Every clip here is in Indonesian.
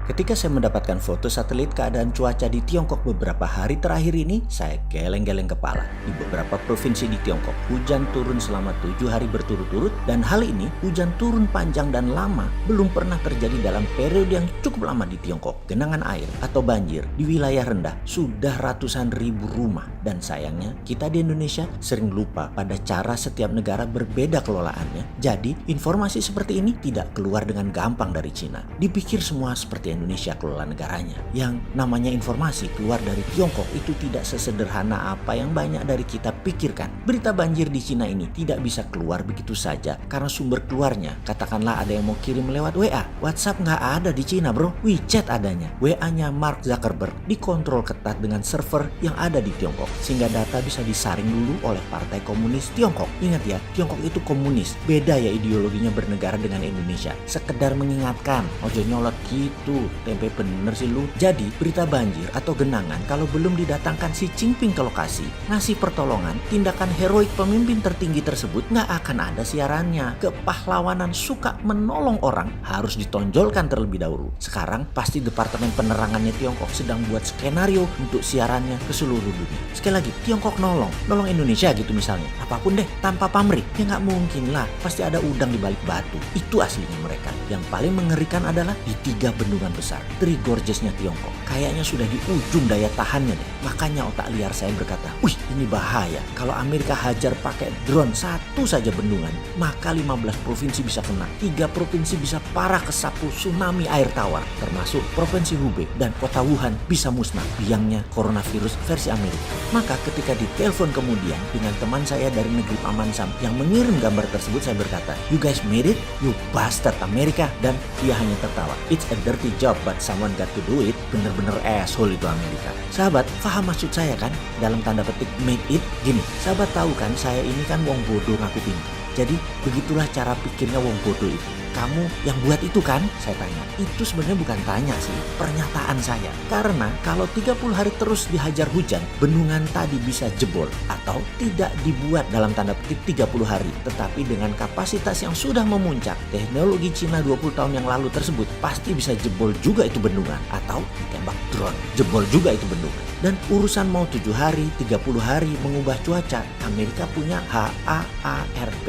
Ketika saya mendapatkan foto satelit keadaan cuaca di Tiongkok beberapa hari terakhir ini, saya geleng-geleng kepala. Di beberapa provinsi di Tiongkok, hujan turun selama 7 hari berturut-turut, dan hal ini, hujan turun panjang dan lama, belum pernah terjadi dalam periode yang cukup lama di Tiongkok. Genangan air atau banjir di wilayah rendah sudah ratusan ribu rumah, dan sayangnya kita di Indonesia sering lupa pada cara setiap negara berbeda kelolaannya. Jadi, informasi seperti ini tidak keluar dengan gampang dari Cina. Dipikir semua seperti Indonesia kelola negaranya. Yang namanya informasi keluar dari Tiongkok itu tidak sesederhana apa yang banyak dari kita pikirkan. Berita banjir di Cina ini tidak bisa keluar begitu saja karena sumber keluarnya. Katakanlah ada yang mau kirim lewat WA. WhatsApp nggak ada di Cina bro, WeChat adanya. WA-nya Mark Zuckerberg dikontrol ketat dengan server yang ada di Tiongkok. Sehingga data bisa disaring dulu oleh Partai Komunis Tiongkok. Ingat ya, Tiongkok itu komunis. Beda ya ideologinya bernegara dengan Indonesia. Sekedar mengingatkan, ojo nyolot gitu. Tempe bener sih lu. Jadi berita banjir atau genangan kalau belum didatangkan Xi Jinping ke lokasi, ngasih pertolongan, tindakan heroik pemimpin tertinggi tersebut nggak akan ada siarannya. Kepahlawanan suka menolong orang harus ditonjolkan terlebih dahulu. Sekarang pasti Departemen Penerangannya Tiongkok sedang buat skenario untuk siarannya ke seluruh dunia. Sekali lagi, Tiongkok nolong Indonesia gitu misalnya. Apapun deh, tanpa pamrih. Ya nggak mungkin lah, pasti ada udang di balik batu. Itu aslinya mereka. Yang paling mengerikan adalah di 3 bendungan besar, Three Gorges-nya Tiongkok. Kayaknya sudah di ujung daya tahannya deh. Makanya otak liar saya berkata, wih ini bahaya. Kalau Amerika hajar pakai drone satu saja bendungan, maka 15 provinsi bisa kena. 3 provinsi bisa parah kesapu tsunami air tawar. Termasuk Provinsi Hubei dan kota Wuhan bisa musnah. Biangnya coronavirus versi Amerika. Maka ketika ditelepon kemudian dengan teman saya dari negeri Paman Sam yang mengirim gambar tersebut, saya berkata, you guys made it? You bastard Amerika. Dan dia hanya tertawa. It's a dirty job but someone got to do it. Bener-bener asshole itu Amerika. Sahabat, paham maksud saya kan? Dalam tanda petik made it. Gini, sahabat tahu kan saya ini kan wong bodoh ngaku pintar. Jadi begitulah cara pikirnya wong bodoh itu. Kamu yang buat itu kan? Saya tanya. Itu sebenarnya bukan tanya sih, pernyataan saya. Karena kalau 30 hari terus dihajar hujan, bendungan tadi bisa jebol. Atau tidak dibuat dalam tanda petik 30 hari. Tetapi dengan kapasitas yang sudah memuncak, teknologi Cina 20 tahun yang lalu tersebut pasti bisa jebol juga itu bendungan. Atau ditembak drone, jebol juga itu bendungan. Dan urusan mau 7 hari, 30 hari mengubah cuaca, Amerika punya HAARP.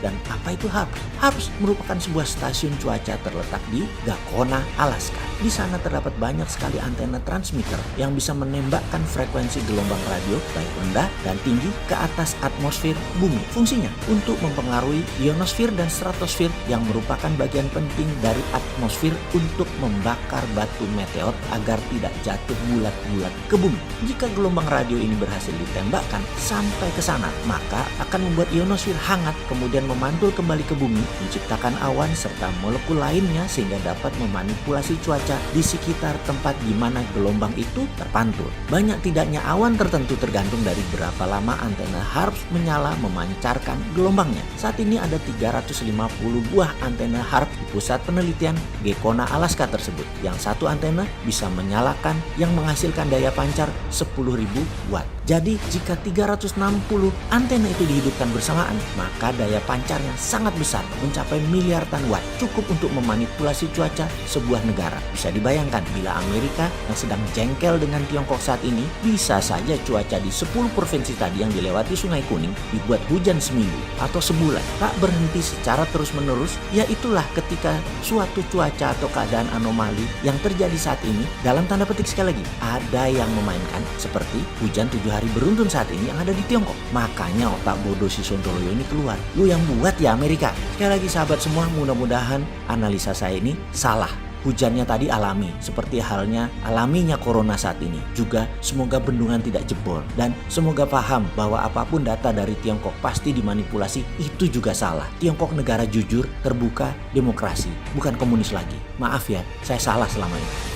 Dan apa itu HARP? HARP merupakan sebuah stasiun cuaca terletak di Gakona, Alaska. Di sana terdapat banyak sekali antena transmitter yang bisa menembakkan frekuensi gelombang radio baik rendah dan tinggi ke atas atmosfer bumi. Fungsinya untuk mempengaruhi ionosfer dan stratosfer yang merupakan bagian penting dari atmosfer untuk membakar batu meteor agar tidak jatuh bulat-bulat ke bumi. Jika gelombang radio ini berhasil ditembakkan sampai ke sana, maka akan membuat ionosfer hangat kemudian memantul kembali ke bumi, menciptakan awan serta molekul lainnya sehingga dapat memanipulasi cuaca di sekitar tempat di mana gelombang itu terpantul. Banyak tidaknya awan tertentu tergantung dari berapa lama antena HARP menyala memancarkan gelombangnya. Saat ini ada 350 buah antena HARP di pusat penelitian Gakona, Alaska tersebut. Yang satu antena bisa menyalakan yang menghasilkan daya pancar 10.000 watt. Jadi jika 360 antena itu dihidupkan bersamaan, maka daya pancarnya sangat besar, mencapai miliaran watt, cukup untuk memanipulasi cuaca sebuah negara. Bisa dibayangkan bila Amerika yang sedang jengkel dengan Tiongkok saat ini, bisa saja cuaca di 10 provinsi tadi yang dilewati Sungai Kuning dibuat hujan seminggu atau sebulan, tak berhenti secara terus-menerus. Ya itulah ketika suatu cuaca atau keadaan anomali yang terjadi saat ini, dalam tanda petik sekali lagi, ada yang memainkan seperti hujan 7 hari beruntun saat ini yang ada di Tiongkok. Makanya otak bodoh si Sontoloyo ini keluar. Lu yang buat ya Amerika. Sekali lagi sahabat semua, mudah-mudahan analisa saya ini salah. Hujannya tadi alami, seperti halnya alaminya corona saat ini. Juga semoga bendungan tidak jebol. Dan semoga paham bahwa apapun data dari Tiongkok pasti dimanipulasi, itu juga salah. Tiongkok negara jujur, terbuka, demokrasi, bukan komunis lagi. Maaf ya, saya salah selama ini.